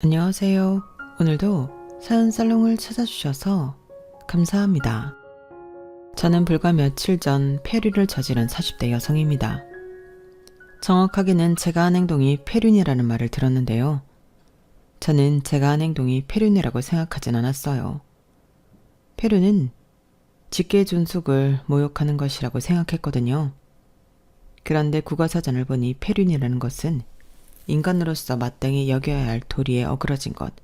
안녕하세요. 오늘도 사연 살롱을 찾아주셔서 감사합니다. 저는 불과 며칠 전 폐륜을 저지른 40대 여성입니다. 정확하게는 제가 한 행동이 폐륜이라는 말을 들었는데요. 저는 제가 한 행동이 폐륜이라고 생각하진 않았어요. 폐륜은 직계존속을 모욕하는 것이라고 생각했거든요. 그런데 국어사전을 보니 폐륜이라는 것은 인간으로서 마땅히 여겨야 할 도리에 어그러진 것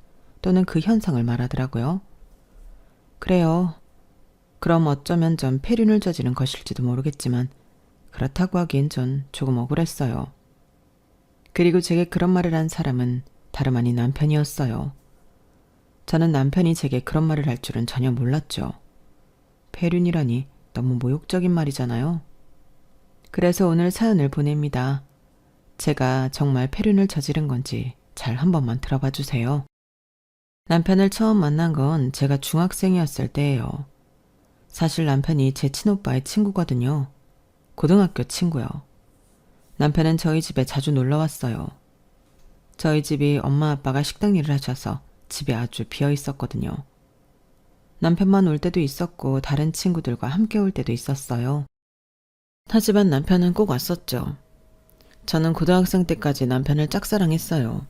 또는 그 현상을 말하더라고요. 그래요. 그럼 어쩌면 전 폐륜을 저지른 것일지도 모르겠지만 그렇다고 하기엔 전 조금 억울했어요. 그리고 제게 그런 말을 한 사람은 다름 아닌 남편이었어요. 저는 남편이 제게 그런 말을 할 줄은 전혀 몰랐죠. 폐륜이라니 너무 모욕적인 말이잖아요. 그래서 오늘 사연을 보냅니다. 제가 정말 폐륜을 저지른 건지 잘 한 번만 들어봐 주세요. 남편을 처음 만난 건 제가 중학생이었을 때예요. 사실 남편이 제 친오빠의 친구거든요. 고등학교 친구요. 남편은 저희 집에 자주 놀러 왔어요. 저희 집이 엄마 아빠가 식당 일을 하셔서 집이 아주 비어 있었거든요. 남편만 올 때도 있었고 다른 친구들과 함께 올 때도 있었어요. 하지만 남편은 꼭 왔었죠. 저는 고등학생 때까지 남편을 짝사랑했어요.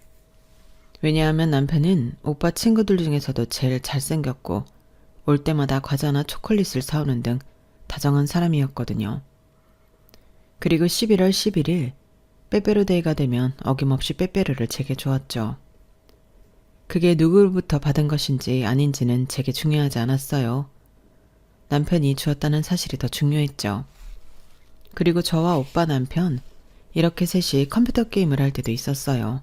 왜냐하면 남편은 오빠 친구들 중에서도 제일 잘생겼고 올 때마다 과자나 초콜릿을 사오는 등 다정한 사람이었거든요. 그리고 11월 11일 빼빼로데이가 되면 어김없이 빼빼로를 제게 주었죠. 그게 누구로부터 받은 것인지 아닌지는 제게 중요하지 않았어요. 남편이 주었다는 사실이 더 중요했죠. 그리고 저와 오빠 남편 이렇게 셋이 컴퓨터 게임을 할 때도 있었어요.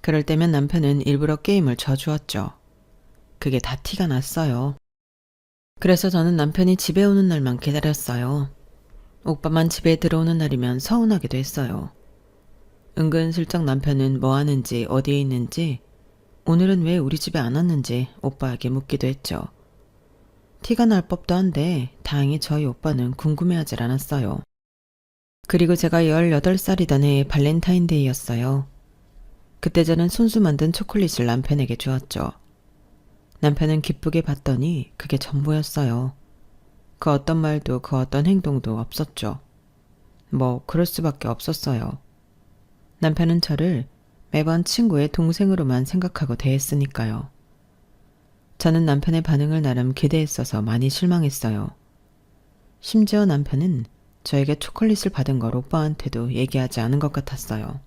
그럴 때면 남편은 일부러 게임을 져주었죠. 그게 다 티가 났어요. 그래서 저는 남편이 집에 오는 날만 기다렸어요. 오빠만 집에 들어오는 날이면 서운하기도 했어요. 은근슬쩍 남편은 뭐 하는지 어디에 있는지 오늘은 왜 우리 집에 안 왔는지 오빠에게 묻기도 했죠. 티가 날 법도 한데 다행히 저희 오빠는 궁금해하질 않았어요. 그리고 제가 18살이던 해의 발렌타인데이였어요. 그때 저는 손수 만든 초콜릿을 남편에게 주었죠. 남편은 기쁘게 봤더니 그게 전부였어요. 그 어떤 말도 그 어떤 행동도 없었죠. 뭐 그럴 수밖에 없었어요. 남편은 저를 매번 친구의 동생으로만 생각하고 대했으니까요. 저는 남편의 반응을 나름 기대했어서 많이 실망했어요. 심지어 남편은 저에게 초콜릿을 받은 걸 오빠한테도 얘기하지 않은 것 같았어요.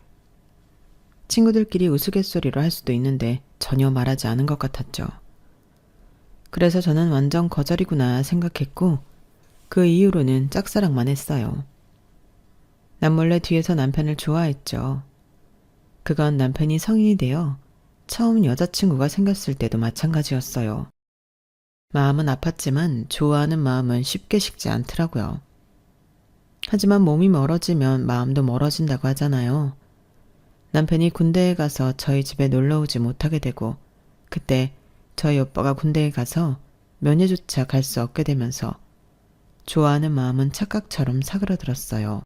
친구들끼리 우스갯소리로 할 수도 있는데 전혀 말하지 않은 것 같았죠. 그래서 저는 완전 거절이구나 생각했고 그 이후로는 짝사랑만 했어요. 남몰래 뒤에서 남편을 좋아했죠. 그건 남편이 성인이 되어 처음 여자친구가 생겼을 때도 마찬가지였어요. 마음은 아팠지만 좋아하는 마음은 쉽게 식지 않더라고요. 하지만 몸이 멀어지면 마음도 멀어진다고 하잖아요. 남편이 군대에 가서 저희 집에 놀러 오지 못하게 되고 그때 저희 오빠가 군대에 가서 면회조차 갈 수 없게 되면서 좋아하는 마음은 착각처럼 사그러들었어요.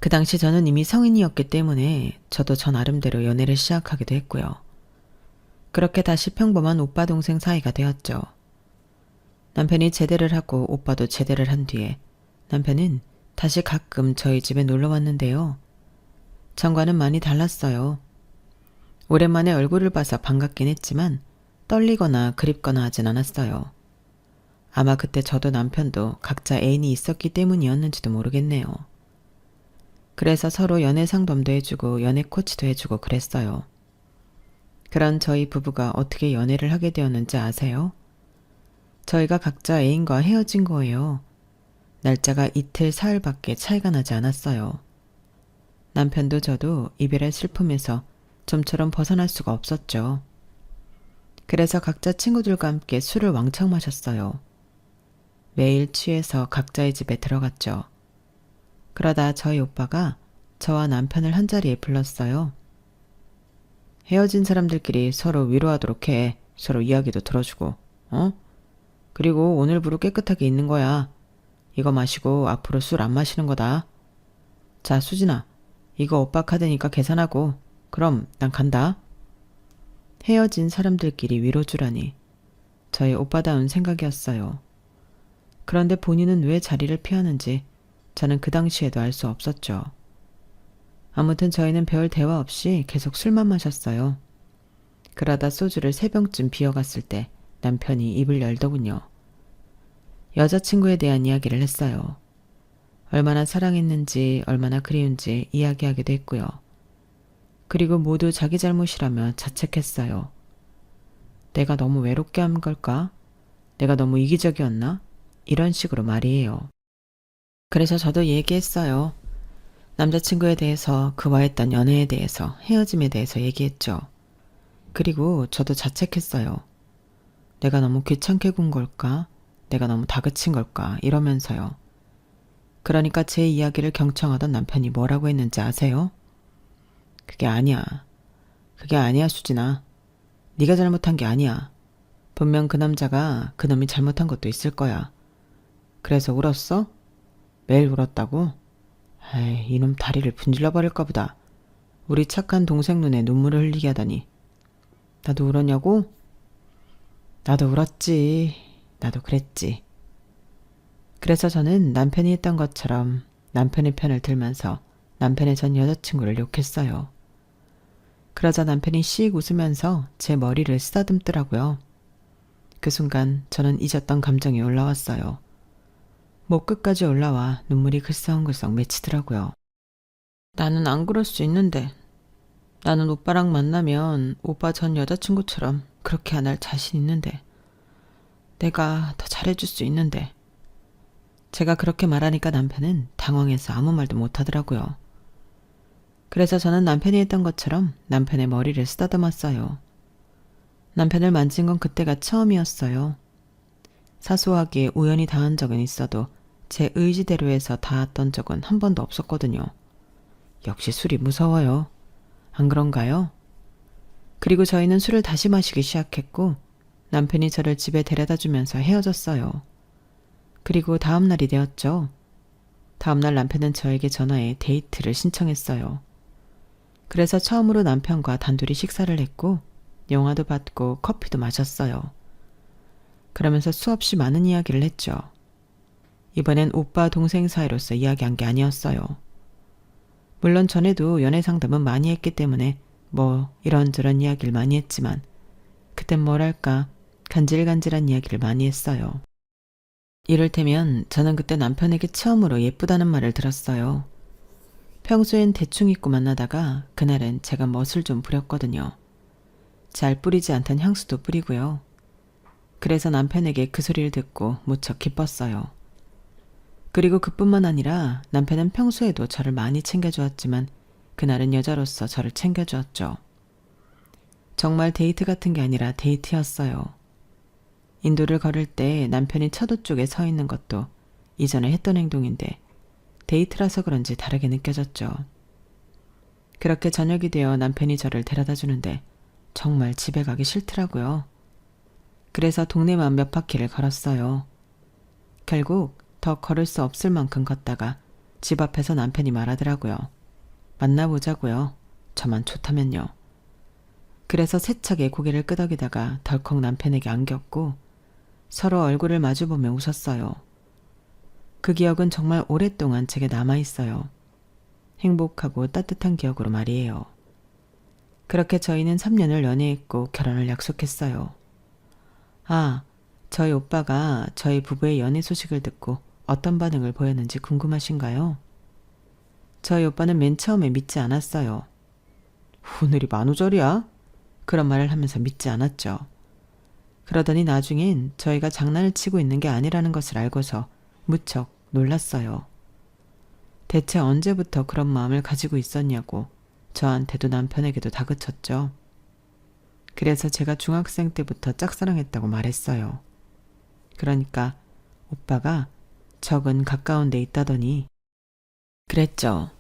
그 당시 저는 이미 성인이었기 때문에 저도 저 나름대로 연애를 시작하기도 했고요. 그렇게 다시 평범한 오빠 동생 사이가 되었죠. 남편이 제대를 하고 오빠도 제대를 한 뒤에 남편은 다시 가끔 저희 집에 놀러 왔는데요. 전과는 많이 달랐어요. 오랜만에 얼굴을 봐서 반갑긴 했지만 떨리거나 그립거나 하진 않았어요. 아마 그때 저도 남편도 각자 애인이 있었기 때문이었는지도 모르겠네요. 그래서 서로 연애 상담도 해주고 연애 코치도 해주고 그랬어요. 그런 저희 부부가 어떻게 연애를 하게 되었는지 아세요? 저희가 각자 애인과 헤어진 거예요. 날짜가 이틀 사흘밖에 차이가 나지 않았어요. 남편도 저도 이별의 슬픔에서 좀처럼 벗어날 수가 없었죠. 그래서 각자 친구들과 함께 술을 왕창 마셨어요. 매일 취해서 각자의 집에 들어갔죠. 그러다 저희 오빠가 저와 남편을 한자리에 불렀어요. 헤어진 사람들끼리 서로 위로하도록 해. 서로 이야기도 들어주고, 그리고 오늘부로 깨끗하게 있는 거야. 이거 마시고 앞으로 술 안 마시는 거다. 자, 수진아. 이거 오빠 카드니까 계산하고. 그럼 난 간다. 헤어진 사람들끼리 위로주라니 저의 오빠다운 생각이었어요. 그런데 본인은 왜 자리를 피하는지 저는 그 당시에도 알 수 없었죠. 아무튼 저희는 별 대화 없이 계속 술만 마셨어요. 그러다 소주를 3병쯤 비어갔을 때 남편이 입을 열더군요. 여자친구에 대한 이야기를 했어요. 얼마나 사랑했는지 얼마나 그리운지 이야기하기도 했고요. 그리고 모두 자기 잘못이라며 자책했어요. 내가 너무 외롭게 한 걸까? 내가 너무 이기적이었나? 이런 식으로 말이에요. 그래서 저도 얘기했어요. 남자친구에 대해서, 그와 했던 연애에 대해서, 헤어짐에 대해서 얘기했죠. 그리고 저도 자책했어요. 내가 너무 귀찮게 군 걸까? 내가 너무 다그친 걸까? 이러면서요. 그러니까 제 이야기를 경청하던 남편이 뭐라고 했는지 아세요? 그게 아니야. 그게 아니야, 수진아. 네가 잘못한 게 아니야. 분명 그 남자가 그놈이 잘못한 것도 있을 거야. 그래서 울었어? 매일 울었다고? 에이, 이놈 다리를 분질러 버릴까 보다. 우리 착한 동생 눈에 눈물을 흘리게 하다니. 나도 울었냐고? 나도 울었지. 나도 그랬지. 그래서 저는 남편이 했던 것처럼 남편의 편을 들면서 남편의 전 여자친구를 욕했어요. 그러자 남편이 씩 웃으면서 제 머리를 쓰다듬더라고요. 그 순간 저는 잊었던 감정이 올라왔어요. 목 끝까지 올라와 눈물이 글썽글썽 맺히더라고요. 나는 안 그럴 수 있는데. 나는 오빠랑 만나면 오빠 전 여자친구처럼 그렇게 안 할 자신 있는데. 내가 더 잘해줄 수 있는데. 제가 그렇게 말하니까 남편은 당황해서 아무 말도 못하더라고요. 그래서 저는 남편이 했던 것처럼 남편의 머리를 쓰다듬었어요. 남편을 만진 건 그때가 처음이었어요. 사소하게 우연히 닿은 적은 있어도 제 의지대로 해서 닿았던 적은 한 번도 없었거든요. 역시 술이 무서워요. 안 그런가요? 그리고 저희는 술을 다시 마시기 시작했고 남편이 저를 집에 데려다 주면서 헤어졌어요. 그리고 다음 날이 되었죠. 다음 날 남편은 저에게 전화해 데이트를 신청했어요. 그래서 처음으로 남편과 단둘이 식사를 했고 영화도 봤고 커피도 마셨어요. 그러면서 수없이 많은 이야기를 했죠. 이번엔 오빠 동생 사이로서 이야기한 게 아니었어요. 물론 전에도 연애 상담은 많이 했기 때문에 뭐 이런저런 이야기를 많이 했지만 그땐 뭐랄까 간질간질한 이야기를 많이 했어요. 이를테면 저는 그때 남편에게 처음으로 예쁘다는 말을 들었어요. 평소엔 대충 입고 만나다가 그날은 제가 멋을 좀 부렸거든요. 잘 뿌리지 않던 향수도 뿌리고요. 그래서 남편에게 그 소리를 듣고 무척 기뻤어요. 그리고 그뿐만 아니라 남편은 평소에도 저를 많이 챙겨주었지만 그날은 여자로서 저를 챙겨주었죠. 정말 데이트 같은 게 아니라 데이트였어요. 인도를 걸을 때 남편이 차도 쪽에 서 있는 것도 이전에 했던 행동인데 데이트라서 그런지 다르게 느껴졌죠. 그렇게 저녁이 되어 남편이 저를 데려다 주는데 정말 집에 가기 싫더라고요. 그래서 동네만 몇 바퀴를 걸었어요. 결국 더 걸을 수 없을 만큼 걷다가 집 앞에서 남편이 말하더라고요. 만나보자고요. 저만 좋다면요. 그래서 세차게 고개를 끄덕이다가 덜컥 남편에게 안겼고 서로 얼굴을 마주보며 웃었어요. 그 기억은 정말 오랫동안 제게 남아있어요. 행복하고 따뜻한 기억으로 말이에요. 그렇게 저희는 3년을 연애했고 결혼을 약속했어요. 아, 저희 오빠가 저희 부부의 연애 소식을 듣고 어떤 반응을 보였는지 궁금하신가요? 저희 오빠는 맨 처음에 믿지 않았어요. 오늘이 만우절이야? 그런 말을 하면서 믿지 않았죠. 그러더니 나중엔 저희가 장난을 치고 있는 게 아니라는 것을 알고서 무척 놀랐어요. 대체 언제부터 그런 마음을 가지고 있었냐고 저한테도 남편에게도 다그쳤죠. 그래서 제가 중학생 때부터 짝사랑했다고 말했어요. 그러니까 오빠가 적은 가까운 데 있다더니 그랬죠.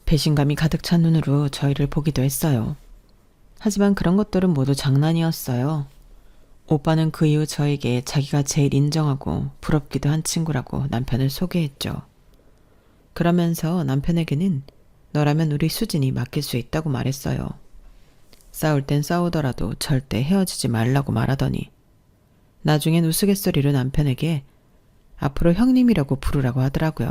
배신감이 가득 찬 눈으로 저희를 보기도 했어요. 하지만 그런 것들은 모두 장난이었어요. 오빠는 그 이후 저에게 자기가 제일 인정하고 부럽기도 한 친구라고 남편을 소개했죠. 그러면서 남편에게는 너라면 우리 수진이 맡길 수 있다고 말했어요. 싸울 땐 싸우더라도 절대 헤어지지 말라고 말하더니 나중엔 우스갯소리로 남편에게 앞으로 형님이라고 부르라고 하더라고요.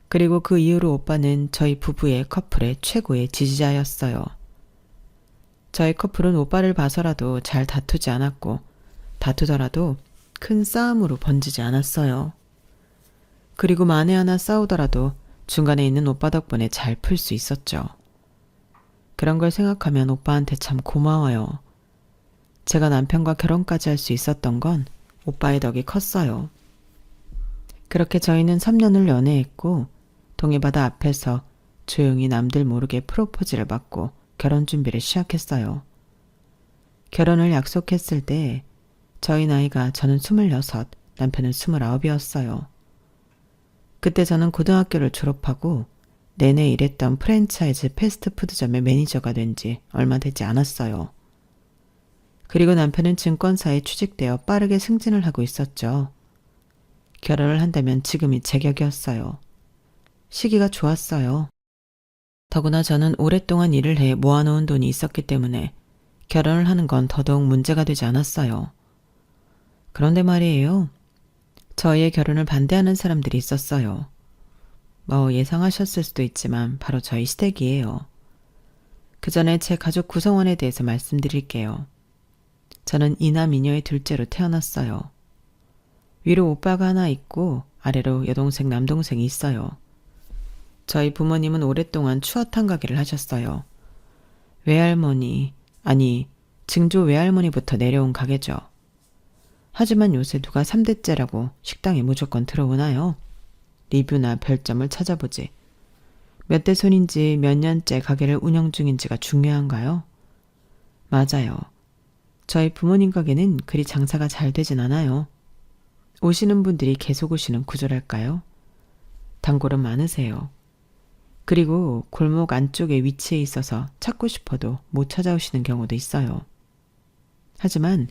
그리고 그 이후로 오빠는 저희 부부의 커플의 최고의 지지자였어요. 저희 커플은 오빠를 봐서라도 잘 다투지 않았고 다투더라도 큰 싸움으로 번지지 않았어요. 그리고 만에 하나 싸우더라도 중간에 있는 오빠 덕분에 잘 풀 수 있었죠. 그런 걸 생각하면 오빠한테 참 고마워요. 제가 남편과 결혼까지 할 수 있었던 건 오빠의 덕이 컸어요. 그렇게 저희는 3년을 연애했고 동해바다 앞에서 조용히 남들 모르게 프로포즈를 받고 결혼 준비를 시작했어요. 결혼을 약속했을 때 저희 나이가 저는 26, 남편은 29이었어요. 그때 저는 고등학교를 졸업하고 내내 일했던 프랜차이즈 패스트푸드점의 매니저가 된 지 얼마 되지 않았어요. 그리고 남편은 증권사에 취직되어 빠르게 승진을 하고 있었죠. 결혼을 한다면 지금이 제격이었어요. 시기가 좋았어요. 더구나 저는 오랫동안 일을 해 모아놓은 돈이 있었기 때문에 결혼을 하는 건 더더욱 문제가 되지 않았어요. 그런데 말이에요. 저희의 결혼을 반대하는 사람들이 있었어요. 예상하셨을 수도 있지만 바로 저희 시댁이에요. 그 전에 제 가족 구성원에 대해서 말씀드릴게요. 저는 이남 이녀의 둘째로 태어났어요. 위로 오빠가 하나 있고 아래로 여동생 남동생이 있어요. 저희 부모님은 오랫동안 추어탕 가게를 하셨어요. 증조 외할머니부터 내려온 가게죠. 하지만 요새 누가 3대째라고 식당에 무조건 들어오나요? 리뷰나 별점을 찾아보지. 몇 대 손인지 몇 년째 가게를 운영 중인지가 중요한가요? 맞아요. 저희 부모님 가게는 그리 장사가 잘 되진 않아요. 오시는 분들이 계속 오시는 구조랄까요? 단골은 많으세요. 그리고 골목 안쪽에 위치해 있어서 찾고 싶어도 못 찾아오시는 경우도 있어요. 하지만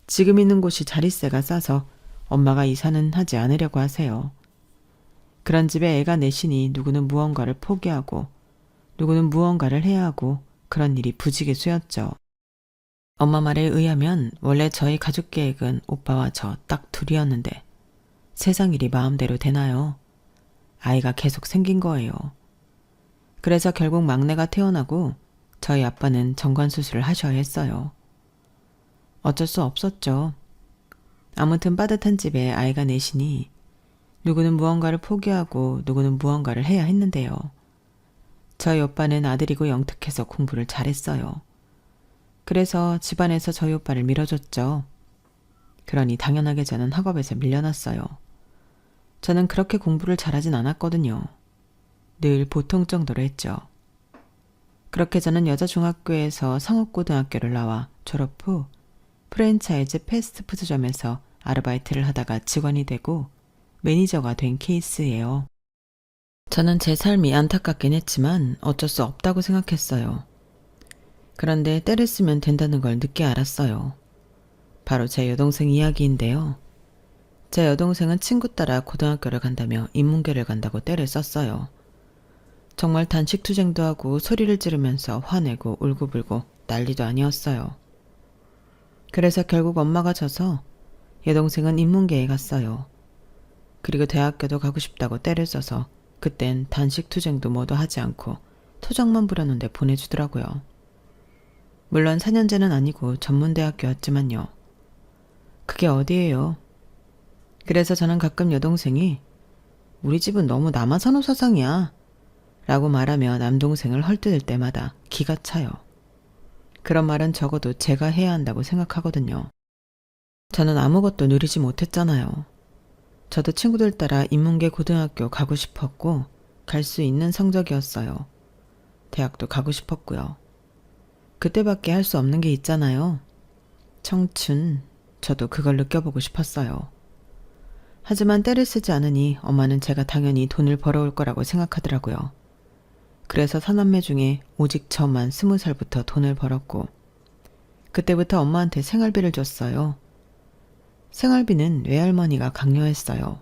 지금 있는 곳이 자릿세가 싸서 엄마가 이사는 하지 않으려고 하세요. 그런 집에 애가 넷이니 누구는 무언가를 포기하고 누구는 무언가를 해야 하고 그런 일이 부지기수였죠. 엄마 말에 의하면 원래 저희 가족 계획은 오빠와 저 딱 둘이었는데 세상 일이 마음대로 되나요? 아이가 계속 생긴 거예요. 그래서 결국 막내가 태어나고 저희 아빠는 정관수술을 하셔야 했어요. 어쩔 수 없었죠. 아무튼 빠듯한 집에 아이가 넷이니 누구는 무언가를 포기하고 누구는 무언가를 해야 했는데요. 저희 오빠는 아들이고 영특해서 공부를 잘했어요. 그래서 집안에서 저희 오빠를 밀어줬죠. 그러니 당연하게 저는 학업에서 밀려났어요. 저는 그렇게 공부를 잘하진 않았거든요. 늘 보통 정도로 했죠. 그렇게 저는 여자중학교에서 상업고등학교를 나와 졸업 후 프랜차이즈 패스트푸드점에서 아르바이트를 하다가 직원이 되고 매니저가 된 케이스예요. 저는 제 삶이 안타깝긴 했지만 어쩔 수 없다고 생각했어요. 그런데 때를 쓰면 된다는 걸 늦게 알았어요. 바로 제 여동생 이야기인데요. 제 여동생은 친구 따라 고등학교를 간다며 인문계를 간다고 때를 썼어요. 정말 단식투쟁도 하고 소리를 지르면서 화내고 울고불고 난리도 아니었어요. 그래서 결국 엄마가 져서 여동생은 인문계에 갔어요. 그리고 대학교도 가고 싶다고 때를 써서 그땐 단식투쟁도 뭐도 하지 않고 토장만 부렸는데 보내주더라고요. 물론 4년제는 아니고 전문대학교였지만요. 그게 어디예요? 그래서 저는 가끔 여동생이 우리 집은 너무 남아선호 사상이야 라고 말하며 남동생을 헐뜯을 때마다 기가 차요. 그런 말은 적어도 제가 해야 한다고 생각하거든요. 저는 아무것도 누리지 못했잖아요. 저도 친구들 따라 인문계 고등학교 가고 싶었고 갈 수 있는 성적이었어요. 대학도 가고 싶었고요. 그때밖에 할 수 없는 게 있잖아요. 청춘, 저도 그걸 느껴보고 싶었어요. 하지만 때를 쓰지 않으니 엄마는 제가 당연히 돈을 벌어올 거라고 생각하더라고요. 그래서 사남매 중에 오직 저만 20살부터 돈을 벌었고 그때부터 엄마한테 생활비를 줬어요. 생활비는 외할머니가 강요했어요.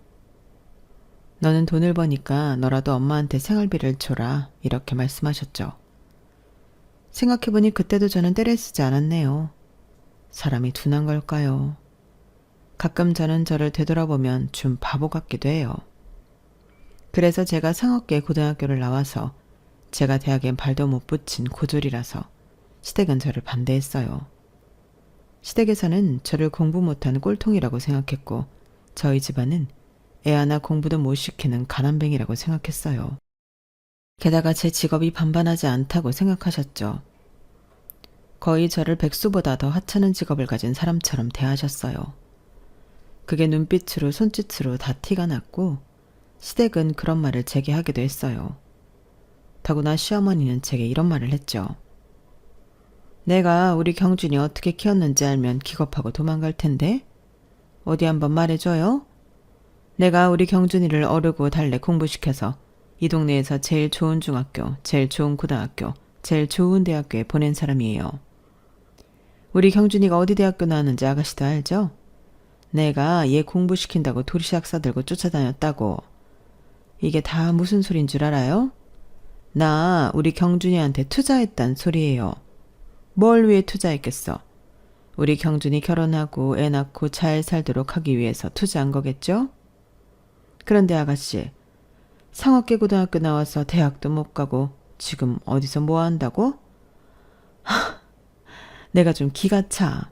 너는 돈을 버니까 너라도 엄마한테 생활비를 줘라 이렇게 말씀하셨죠. 생각해보니 그때도 저는 떼를 쓰지 않았네요. 사람이 둔한 걸까요? 가끔 저는 저를 되돌아보면 좀 바보 같기도 해요. 그래서 제가 상업계 고등학교를 나와서 제가 대학엔 발도 못 붙인 고졸이라서 시댁은 저를 반대했어요. 시댁에서는 저를 공부 못하는 꼴통이라고 생각했고 저희 집안은 애 하나 공부도 못 시키는 가난뱅이라고 생각했어요. 게다가 제 직업이 반반하지 않다고 생각하셨죠. 거의 저를 백수보다 더 하찮은 직업을 가진 사람처럼 대하셨어요. 그게 눈빛으로 손짓으로 다 티가 났고 시댁은 그런 말을 제게 하기도 했어요. 더구나 시어머니는 제게 이런 말을 했죠. 내가 우리 경준이 어떻게 키웠는지 알면 기겁하고 도망갈 텐데 어디 한번 말해줘요. 내가 우리 경준이를 어르고 달래 공부시켜서 이 동네에서 제일 좋은 중학교, 제일 좋은 고등학교, 제일 좋은 대학교에 보낸 사람이에요. 우리 경준이가 어디 대학교 나왔는지 아가씨도 알죠? 내가 얘 공부시킨다고 도시락 싸들고 쫓아다녔다고. 이게 다 무슨 소린 줄 알아요? 나 우리 경준이한테 투자했단 소리예요. 뭘 위해 투자했겠어? 우리 경준이 결혼하고 애 낳고 잘 살도록 하기 위해서 투자한 거겠죠? 그런데 아가씨, 상업계 고등학교 나와서 대학도 못 가고 지금 어디서 뭐 한다고? 내가 좀 기가 차.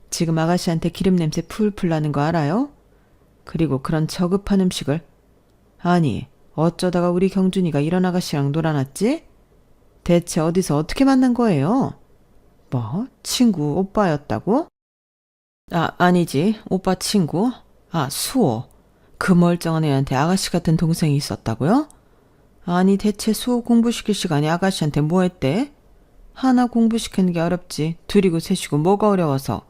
지금 아가씨한테 기름 냄새 풀풀 나는 거 알아요? 그리고 그런 저급한 음식을. 아니, 어쩌다가 우리 경준이가 이런 아가씨랑 놀아놨지? 대체 어디서 어떻게 만난 거예요? 뭐? 친구 오빠였다고? 아니지. 오빠 친구? 수호. 그 멀쩡한 애한테 아가씨 같은 동생이 있었다고요? 아니 대체 수호 공부시킬 시간에 아가씨한테 뭐 했대? 하나 공부시키는 게 어렵지. 둘이고 셋이고 뭐가 어려워서.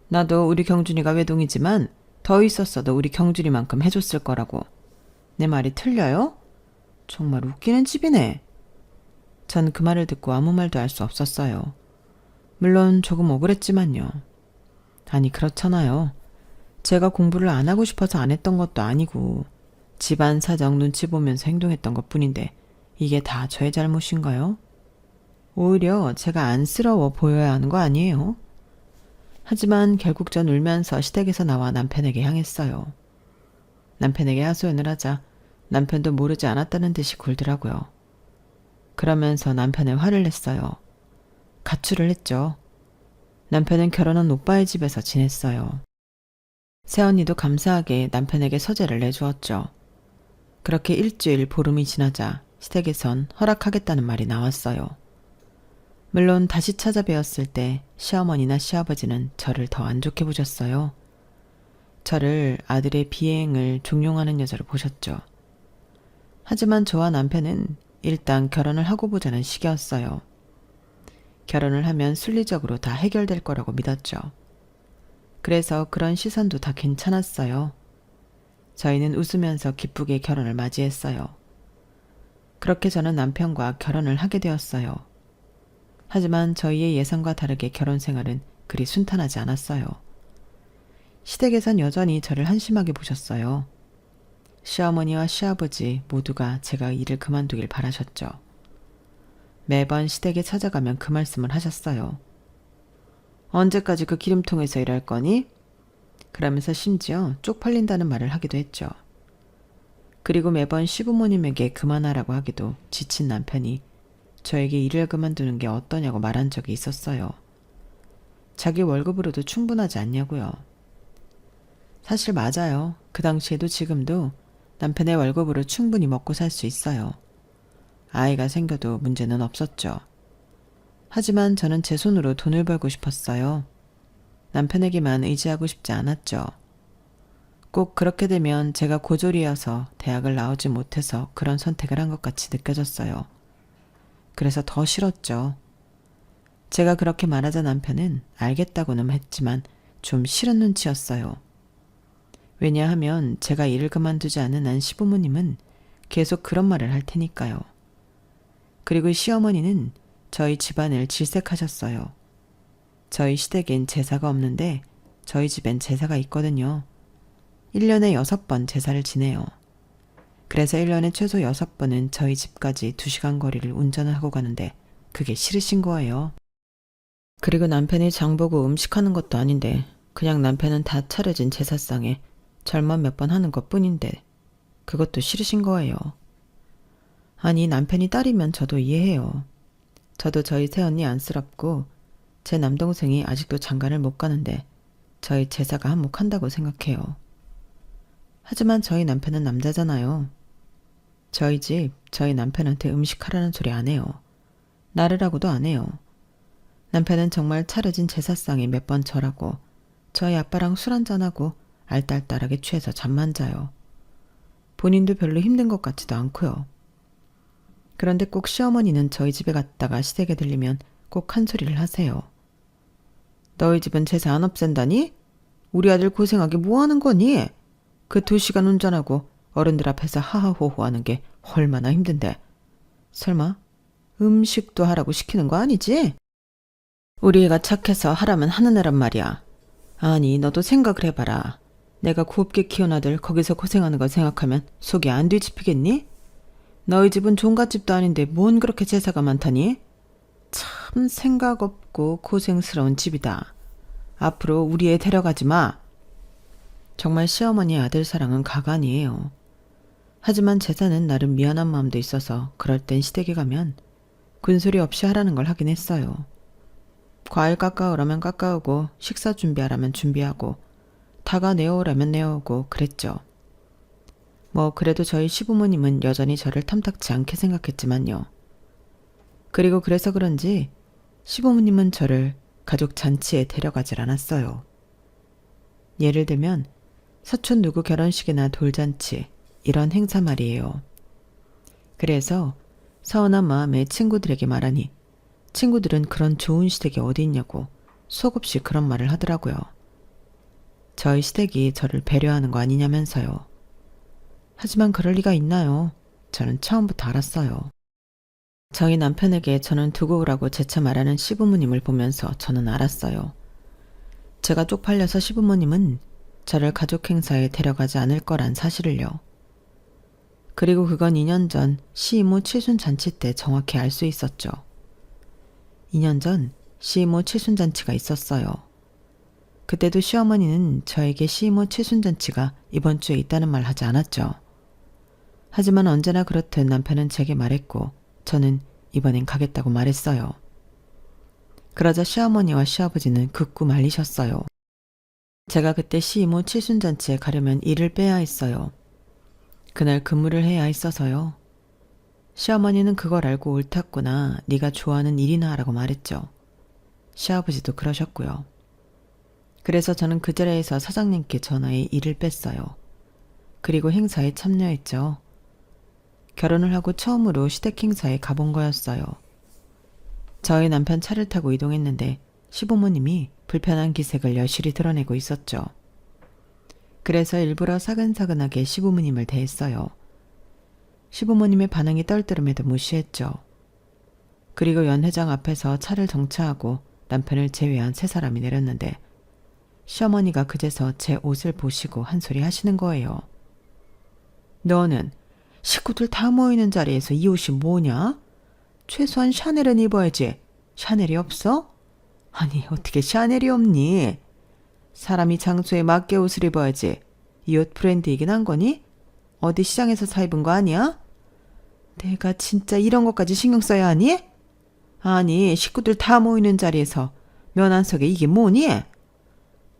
나도 우리 경준이가 외동이지만 더 있었어도 우리 경준이만큼 해줬을 거라고. 내 말이 틀려요? 정말 웃기는 집이네. 전 그 말을 듣고 아무 말도 할 수 없었어요. 물론 조금 억울했지만요. 아니 그렇잖아요. 제가 공부를 안 하고 싶어서 안 했던 것도 아니고 집안 사정 눈치 보면서 행동했던 것뿐인데 이게 다 저의 잘못인가요? 오히려 제가 안쓰러워 보여야 하는 거 아니에요? 하지만 결국 전 울면서 시댁에서 나와 남편에게 향했어요. 남편에게 하소연을 하자 남편도 모르지 않았다는 듯이 굴더라고요. 그러면서 남편에 화를 냈어요. 가출을 했죠. 남편은 결혼한 오빠의 집에서 지냈어요. 새언니도 감사하게 남편에게 서재를 내주었죠. 그렇게 일주일 보름이 지나자 시댁에선 허락하겠다는 말이 나왔어요. 물론 다시 찾아뵈었을 때 시어머니나 시아버지는 저를 더 안 좋게 보셨어요. 저를 아들의 비행을 종용하는 여자로 보셨죠. 하지만 저와 남편은 일단 결혼을 하고 보자는 식이었어요. 결혼을 하면 순리적으로 다 해결될 거라고 믿었죠. 그래서 그런 시선도 다 괜찮았어요. 저희는 웃으면서 기쁘게 결혼을 맞이했어요. 그렇게 저는 남편과 결혼을 하게 되었어요. 하지만 저희의 예상과 다르게 결혼 생활은 그리 순탄하지 않았어요. 시댁에선 여전히 저를 한심하게 보셨어요. 시어머니와 시아버지 모두가 제가 일을 그만두길 바라셨죠. 매번 시댁에 찾아가면 그 말씀을 하셨어요. 언제까지 그 기름통에서 일할 거니? 그러면서 심지어 쪽팔린다는 말을 하기도 했죠. 그리고 매번 시부모님에게 그만하라고 하기도 지친 남편이 저에게 일을 그만두는 게 어떠냐고 말한 적이 있었어요. 자기 월급으로도 충분하지 않냐고요. 사실 맞아요. 그 당시에도 지금도 남편의 월급으로 충분히 먹고 살 수 있어요. 아이가 생겨도 문제는 없었죠. 하지만 저는 제 손으로 돈을 벌고 싶었어요. 남편에게만 의지하고 싶지 않았죠. 꼭 그렇게 되면 제가 고졸이어서 대학을 나오지 못해서 그런 선택을 한 것 같이 느껴졌어요. 그래서 더 싫었죠. 제가 그렇게 말하자 남편은 알겠다고는 했지만 좀 싫은 눈치였어요. 왜냐하면 제가 일을 그만두지 않은 한 시부모님은 계속 그런 말을 할 테니까요. 그리고 시어머니는 저희 집안을 질색하셨어요. 저희 시댁엔 제사가 없는데 저희 집엔 제사가 있거든요. 1년에 6번 제사를 지내요. 그래서 1년에 최소 6번은 저희 집까지 2시간 거리를 운전을 하고 가는데 그게 싫으신 거예요. 그리고 남편이 장보고 음식하는 것도 아닌데 그냥 남편은 다 차려진 제사상에 절만 몇 번 하는 것뿐인데 그것도 싫으신 거예요. 아니, 남편이 딸이면 저도 이해해요. 저도 저희 새언니 안쓰럽고 제 남동생이 아직도 장가를 못 가는데 저희 제사가 한몫한다고 생각해요. 하지만 저희 남편은 남자잖아요. 저희 집, 저희 남편한테 음식하라는 소리 안 해요. 나르라고도 안 해요. 남편은 정말 차려진 제사상에 몇 번 절하고 저희 아빠랑 술 한잔하고 알딸딸하게 취해서 잠만 자요. 본인도 별로 힘든 것 같지도 않고요. 그런데 꼭 시어머니는 저희 집에 갔다가 시댁에 들리면 꼭 한 소리를 하세요. 너희 집은 제사 안 없앤다니? 우리 아들 고생하게 뭐 하는 거니? 그 2시간 운전하고 어른들 앞에서 하하호호 하는 게 얼마나 힘든데. 설마 음식도 하라고 시키는 거 아니지? 우리 애가 착해서 하라면 하는 애란 말이야. 아니, 너도 생각을 해봐라. 내가 곱게 키운 아들 거기서 고생하는 거 생각하면 속이 안 뒤집히겠니? 너희 집은 종갓집도 아닌데 뭔 그렇게 제사가 많다니? 참 생각 없고 고생스러운 집이다. 앞으로 우리 애 데려가지 마. 정말 시어머니의 아들 사랑은 가관이에요. 하지만 제사는 나름 미안한 마음도 있어서 그럴 땐 시댁에 가면 군소리 없이 하라는 걸 하긴 했어요. 과일 깎아오라면 깎아오고 식사 준비하라면 준비하고 다가 내어오라면 내어오고 그랬죠. 뭐 그래도 저희 시부모님은 여전히 저를 탐탁치 않게 생각했지만요. 그리고 그래서 그런지 시부모님은 저를 가족 잔치에 데려가질 않았어요. 예를 들면 사촌 누구 결혼식이나 돌잔치 이런 행사 말이에요. 그래서 서운한 마음에 친구들에게 말하니 친구들은 그런 좋은 시댁이 어디 있냐고 속없이 그런 말을 하더라고요. 저희 시댁이 저를 배려하는 거 아니냐면서요. 하지만 그럴 리가 있나요? 저는 처음부터 알았어요. 저희 남편에게 저는 두고 오라고 재차 말하는 시부모님을 보면서 저는 알았어요. 제가 쪽팔려서 시부모님은 저를 가족 행사에 데려가지 않을 거란 사실을요. 그리고 그건 2년 전 시이모 칠순잔치 때 정확히 알 수 있었죠. 2년 전 시이모 칠순잔치가 있었어요. 그때도 시어머니는 저에게 시이모 칠순잔치가 이번 주에 있다는 말 하지 않았죠. 하지만 언제나 그렇듯 남편은 제게 말했고 저는 이번엔 가겠다고 말했어요. 그러자 시어머니와 시아버지는 극구 말리셨어요. 제가 그때 시이모 칠순잔치에 가려면 일을 빼야 했어요. 그날 근무를 해야 했어서요. 시어머니는 그걸 알고 옳았구나. 네가 좋아하는 일이나 하라고 말했죠. 시아버지도 그러셨고요. 그래서 저는 그 자리에서 사장님께 전화해 일을 뺐어요. 그리고 행사에 참여했죠. 결혼을 하고 처음으로 시댁 행사에 가본 거였어요. 저희 남편 차를 타고 이동했는데 시부모님이 불편한 기색을 여실히 드러내고 있었죠. 그래서 일부러 사근사근하게 시부모님을 대했어요. 시부모님의 반응이 떨떠름해도 무시했죠. 그리고 연 회장 앞에서 차를 정차하고 남편을 제외한 3사람이 내렸는데 시어머니가 그제서 제 옷을 보시고 한 소리 하시는 거예요. 너는 식구들 다 모이는 자리에서 이 옷이 뭐냐? 최소한 샤넬은 입어야지. 샤넬이 없어? 아니, 어떻게 샤넬이 없니? 사람이 장소에 맞게 옷을 입어야지. 이 옷 브랜드이긴 한 거니? 어디 시장에서 사 입은 거 아니야? 내가 진짜 이런 것까지 신경 써야 하니? 아니, 식구들 다 모이는 자리에서 면안석에 이게 뭐니?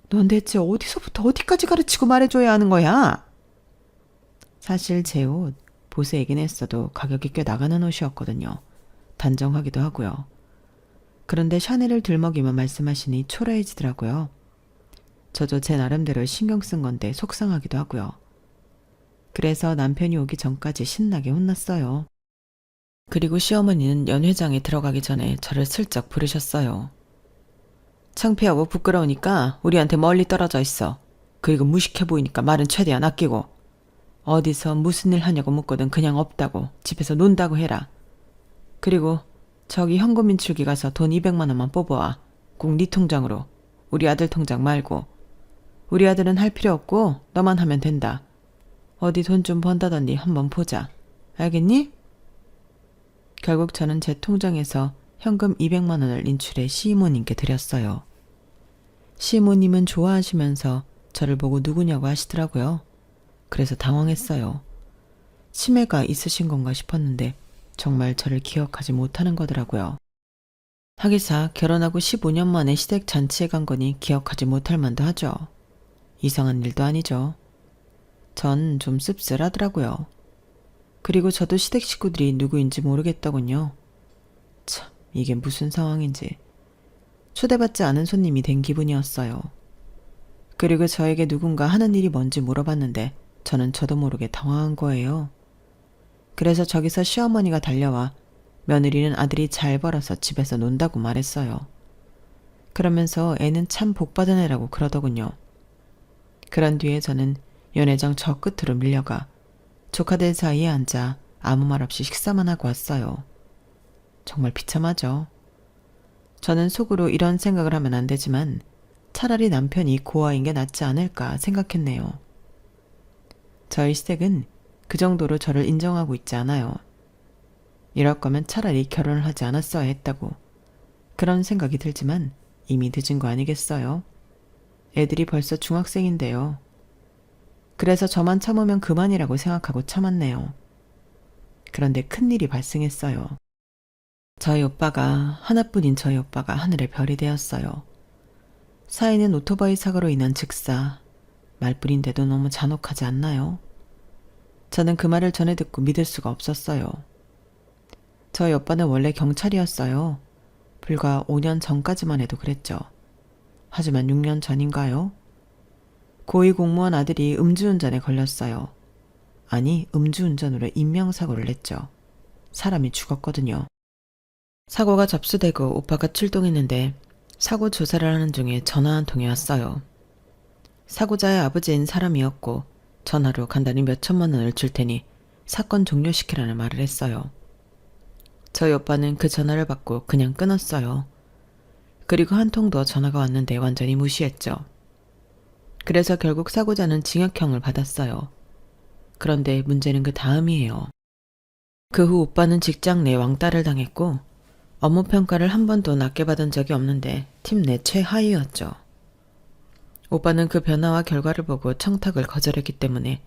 넌 대체 어디서부터 어디까지 가르치고 말해줘야 하는 거야? 사실 제 옷 보세이긴 했어도 가격이 꽤 나가는 옷이었거든요. 단정하기도 하고요. 그런데 샤넬을 들먹이며 말씀하시니 초라해지더라고요. 저도 제 나름대로 신경 쓴 건데 속상하기도 하고요. 그래서 남편이 오기 전까지 신나게 혼났어요. 그리고 시어머니는 연회장에 들어가기 전에 저를 슬쩍 부르셨어요. 창피하고 부끄러우니까 우리한테 멀리 떨어져 있어. 그리고 무식해 보이니까 말은 최대한 아끼고. 어디서 무슨 일 하냐고 묻거든 그냥 없다고. 집에서 논다고 해라. 그리고 저기 현금 인출기 가서 돈 200만 원만 뽑아와. 꼭 네 통장으로. 우리 아들 통장 말고. 우리 아들은 할 필요 없고 너만 하면 된다. 어디 돈 좀 번다더니 한번 보자. 알겠니? 결국 저는 제 통장에서 현금 200만 원을 인출해 시이모님께 드렸어요. 시이모님은 좋아하시면서 저를 보고 누구냐고 하시더라고요. 그래서 당황했어요. 치매가 있으신 건가 싶었는데 정말 저를 기억하지 못하는 거더라고요. 하기사 결혼하고 15년 만에 시댁 잔치에 간 거니 기억하지 못할 만도 하죠. 이상한 일도 아니죠. 전 좀 씁쓸하더라고요. 그리고 저도 시댁 식구들이 누구인지 모르겠더군요. 참, 이게 무슨 상황인지. 초대받지 않은 손님이 된 기분이었어요. 그리고 저에게 누군가 하는 일이 뭔지 물어봤는데 저는 저도 모르게 당황한 거예요. 그래서 저기서 시어머니가 달려와 며느리는 아들이 잘 벌어서 집에서 논다고 말했어요. 그러면서 애는 참 복받은 애라고 그러더군요. 그런 뒤에 저는 연회장 저 끝으로 밀려가 조카들 사이에 앉아 아무 말 없이 식사만 하고 왔어요. 정말 비참하죠. 저는 속으로 이런 생각을 하면 안 되지만 차라리 남편이 고아인 게 낫지 않을까 생각했네요. 저희 시댁은 그 정도로 저를 인정하고 있지 않아요. 이럴 거면 차라리 결혼을 하지 않았어야 했다고 그런 생각이 들지만 이미 늦은 거 아니겠어요? 애들이 벌써 중학생인데요. 그래서 저만 참으면 그만이라고 생각하고 참았네요. 그런데 큰일이 발생했어요. 하나뿐인 저희 오빠가 하늘의 별이 되었어요. 사인은 오토바이 사고로 인한 즉사. 말뿐인데도 너무 잔혹하지 않나요? 저는 그 말을 전해 듣고 믿을 수가 없었어요. 저희 오빠는 원래 경찰이었어요. 불과 5년 전까지만 해도 그랬죠. 하지만 6년 전인가요? 고위 공무원 아들이 음주운전에 걸렸어요. 아니, 음주운전으로 인명사고를 냈죠. 사람이 죽었거든요. 사고가 접수되고 오빠가 출동했는데 사고 조사를 하는 중에 전화 한 통이 왔어요. 사고자의 아버지인 사람이었고 전화로 간단히 몇 천만 원을 줄 테니 사건 종료시키라는 말을 했어요. 저희 오빠는 그 전화를 받고 그냥 끊었어요. 그리고 한 통 더 전화가 왔는데 완전히 무시했죠. 그래서 결국 사고자는 징역형을 받았어요. 그런데 문제는 그 다음이에요. 그 후 오빠는 직장 내 왕따를 당했고 업무 평가를 한 번도 낮게 받은 적이 없는데 팀 내 최하위였죠. 오빠는 그 변화와 결과를 보고 청탁을 거절했기 때문에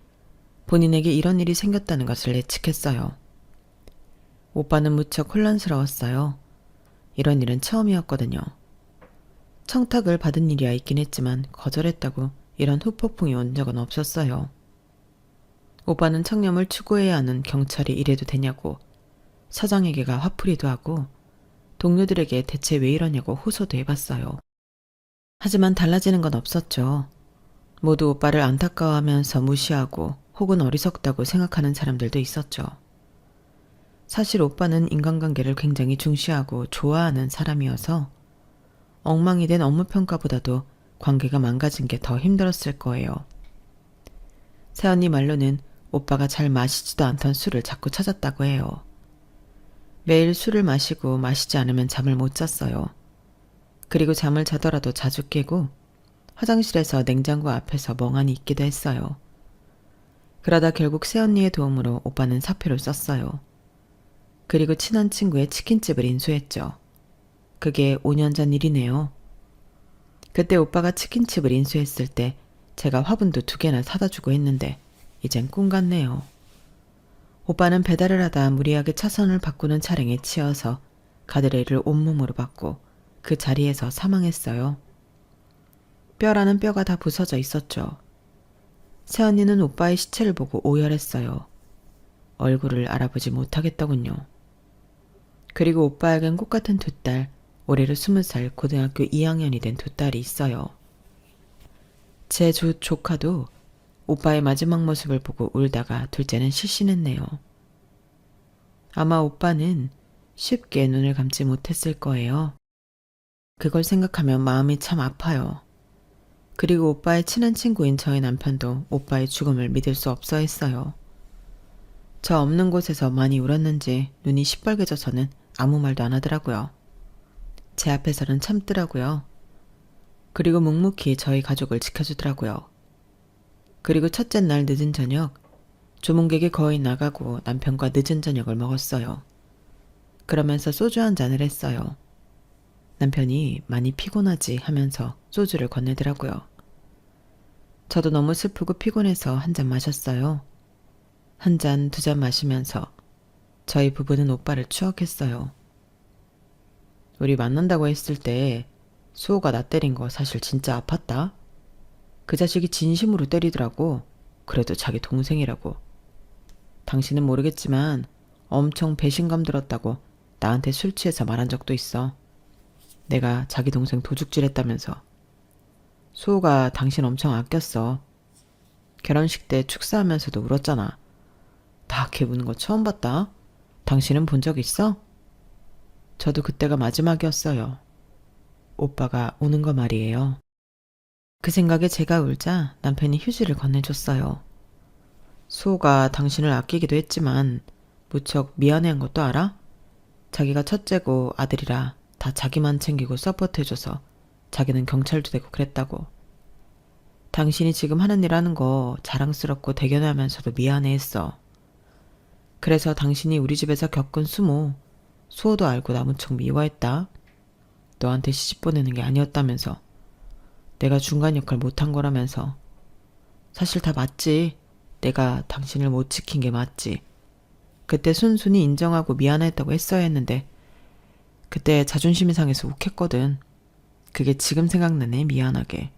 본인에게 이런 일이 생겼다는 것을 예측했어요. 오빠는 무척 혼란스러웠어요. 이런 일은 처음이었거든요. 청탁을 받은 일이야 있긴 했지만 거절했다고 이런 후폭풍이 온 적은 없었어요. 오빠는 청렴을 추구해야 하는 경찰이 이래도 되냐고 사장에게가 화풀이도 하고 동료들에게 대체 왜 이러냐고 호소도 해봤어요. 하지만 달라지는 건 없었죠. 모두 오빠를 안타까워하면서 무시하고 혹은 어리석다고 생각하는 사람들도 있었죠. 사실 오빠는 인간관계를 굉장히 중시하고 좋아하는 사람이어서 엉망이 된 업무평가보다도 관계가 망가진 게 더 힘들었을 거예요. 새언니 말로는 오빠가 잘 마시지도 않던 술을 자꾸 찾았다고 해요. 매일 술을 마시고 마시지 않으면 잠을 못 잤어요. 그리고 잠을 자더라도 자주 깨고 화장실에서 냉장고 앞에서 멍하니 있기도 했어요. 그러다 결국 새언니의 도움으로 오빠는 사표를 썼어요. 그리고 친한 친구의 치킨집을 인수했죠. 그게 5년 전 일이네요. 그때 오빠가 치킨집을 인수했을 때 제가 화분도 2개나 사다 주고 했는데 이젠 꿈 같네요. 오빠는 배달을 하다 무리하게 차선을 바꾸는 차량에 치여서 가드레일을 온몸으로 받고 그 자리에서 사망했어요. 뼈라는 뼈가 다 부서져 있었죠. 새언니는 오빠의 시체를 보고 오열했어요. 얼굴을 알아보지 못하겠더군요. 그리고 오빠에겐 꽃같은 2딸, 올해로 20살 고등학교 2학년이 된 2딸이 있어요. 제 조카도 오빠의 마지막 모습을 보고 울다가 둘째는 실신했네요. 아마 오빠는 쉽게 눈을 감지 못했을 거예요. 그걸 생각하면 마음이 참 아파요. 그리고 오빠의 친한 친구인 저희 남편도 오빠의 죽음을 믿을 수 없어 했어요. 저 없는 곳에서 많이 울었는지 눈이 시뻘개져서는 아무 말도 안 하더라고요. 제 앞에서는 참더라고요. 그리고 묵묵히 저희 가족을 지켜주더라고요. 그리고 첫째 날 늦은 저녁, 조문객이 거의 나가고 남편과 늦은 저녁을 먹었어요. 그러면서 소주 한 잔을 했어요. 남편이 많이 피곤하지 하면서 소주를 건네더라고요. 저도 너무 슬프고 피곤해서 한 잔 마셨어요. 한 잔, 두 잔 마시면서 저희 부부는 오빠를 추억했어요. 우리 만난다고 했을 때 수호가 나 때린 거 사실 진짜 아팠다. 그 자식이 진심으로 때리더라고. 그래도 자기 동생이라고. 당신은 모르겠지만 엄청 배신감 들었다고 나한테 술 취해서 말한 적도 있어. 내가 자기 동생 도둑질했다면서. 수호가 당신 엄청 아꼈어. 결혼식 때 축사하면서도 울었잖아. 다 걔 우는 거 처음 봤다. 당신은 본 적 있어? 저도 그때가 마지막이었어요. 오빠가 우는 거 말이에요. 그 생각에 제가 울자 남편이 휴지를 건네줬어요. 수호가 당신을 아끼기도 했지만 무척 미안해한 것도 알아? 자기가 첫째고 아들이라 다 자기만 챙기고 서포트해줘서 자기는 경찰도 되고 그랬다고. 당신이 지금 하는 일 하는 거 자랑스럽고 대견하면서도 미안해했어. 그래서 당신이 우리 집에서 겪은 수모, 수호도 알고 나 무척 미워했다. 너한테 시집 보내는 게 아니었다면서. 내가 중간 역할 못한 거라면서. 사실 다 맞지. 내가 당신을 못 지킨 게 맞지. 그때 순순히 인정하고 미안했다고 했어야 했는데 그때 자존심이 상해서 욱했거든. 그게 지금 생각나네, 미안하게.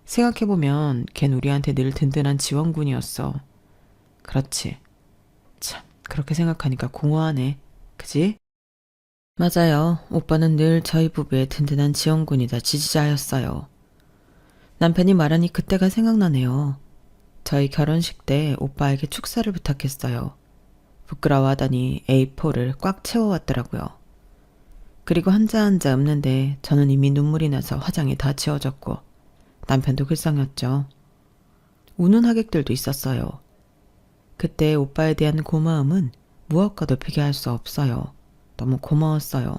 생각해보면 걘 우리한테 늘 든든한 지원군이었어. 그렇지. 참, 그렇게 생각하니까 공허하네. 그지? 맞아요. 오빠는 늘 저희 부부의 든든한 지원군이다 지지자였어요. 남편이 말하니 그때가 생각나네요. 저희 결혼식 때 오빠에게 축사를 부탁했어요. 부끄러워하더니 A4를 꽉 채워왔더라고요. 그리고 한자 한자 읊는데 저는 이미 눈물이 나서 화장이 다 지워졌고 남편도 글썽였죠. 우는 하객들도 있었어요. 그때 오빠에 대한 고마움은 무엇과도 비교할 수 없어요. 너무 고마웠어요.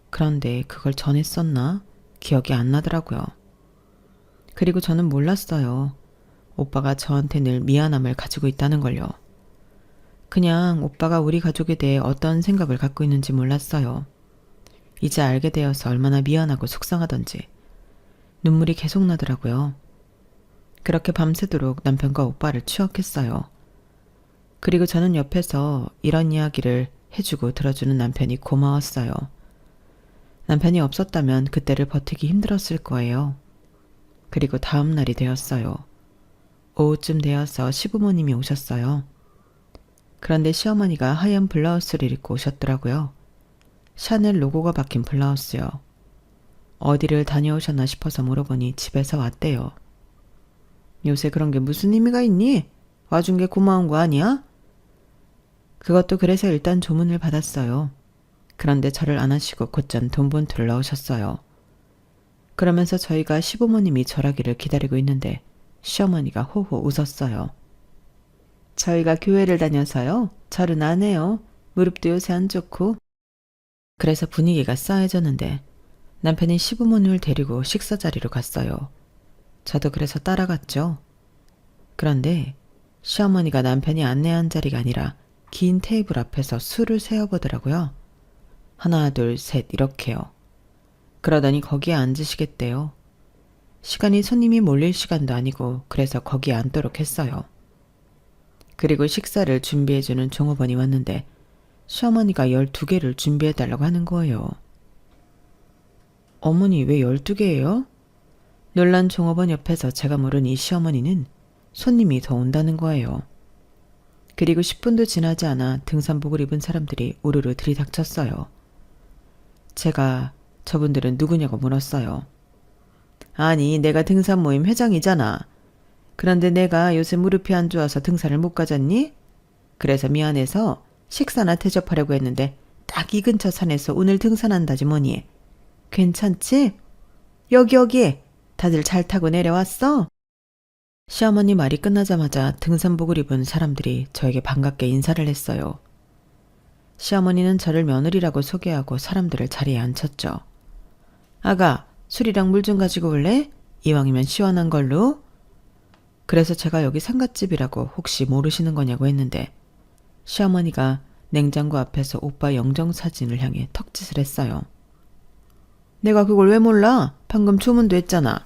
그런데 그걸 전했었나? 기억이 안 나더라고요. 그리고 저는 몰랐어요. 오빠가 저한테 늘 미안함을 가지고 있다는 걸요. 그냥 오빠가 우리 가족에 대해 어떤 생각을 갖고 있는지 몰랐어요. 이제 알게 되어서 얼마나 미안하고 속상하던지. 눈물이 계속 나더라고요. 그렇게 밤새도록 남편과 오빠를 추억했어요. 그리고 저는 옆에서 이런 이야기를 해주고 들어주는 남편이 고마웠어요. 남편이 없었다면 그때를 버티기 힘들었을 거예요. 그리고 다음 날이 되었어요. 오후쯤 되어서 시부모님이 오셨어요. 그런데 시어머니가 하얀 블라우스를 입고 오셨더라고요. 샤넬 로고가 박힌 블라우스요. 어디를 다녀오셨나 싶어서 물어보니 집에서 왔대요. 요새 그런 게 무슨 의미가 있니? 와준 게 고마운 거 아니야? 그것도 그래서 일단 조문을 받았어요. 그런데 저를 안 하시고 곧전 돈 봉투를 넣으셨어요. 그러면서 저희가 시부모님이 절하기를 기다리고 있는데 시어머니가 호호 웃었어요. 저희가 교회를 다녀서요. 절은 안 해요. 무릎도 요새 안 좋고. 그래서 분위기가 싸해졌는데 남편이 시부모님을 데리고 식사 자리로 갔어요. 저도 그래서 따라갔죠. 그런데 시어머니가 남편이 안내한 자리가 아니라 긴 테이블 앞에서 술을 세어보더라고요. 하나, 둘, 셋 이렇게요. 그러더니 거기에 앉으시겠대요. 시간이 손님이 몰릴 시간도 아니고 그래서 거기에 앉도록 했어요. 그리고 식사를 준비해주는 종업원이 왔는데 시어머니가 12개를 준비해달라고 하는 거예요. 어머니 왜 12개예요? 놀란 종업원 옆에서 제가 모르니 시어머니는 손님이 더 온다는 거예요. 그리고 10분도 지나지 않아 등산복을 입은 사람들이 우르르 들이닥쳤어요. 제가 저분들은 누구냐고 물었어요. 아니, 내가 등산 모임 회장이잖아. 그런데 내가 요새 무릎이 안 좋아서 등산을 못 가졌니? 그래서 미안해서 식사나 대접하려고 했는데 딱 이 근처 산에서 오늘 등산한다지 뭐니. 괜찮지? 여기 다들 잘 타고 내려왔어? 시어머니 말이 끝나자마자 등산복을 입은 사람들이 저에게 반갑게 인사를 했어요. 시어머니는 저를 며느리라고 소개하고 사람들을 자리에 앉혔죠. 아가, 술이랑 물 좀 가지고 올래? 이왕이면 시원한 걸로. 그래서 제가 여기 상갓집이라고 혹시 모르시는 거냐고 했는데 시어머니가 냉장고 앞에서 오빠 영정사진을 향해 턱짓을 했어요. 내가 그걸 왜 몰라? 방금 주문도 했잖아.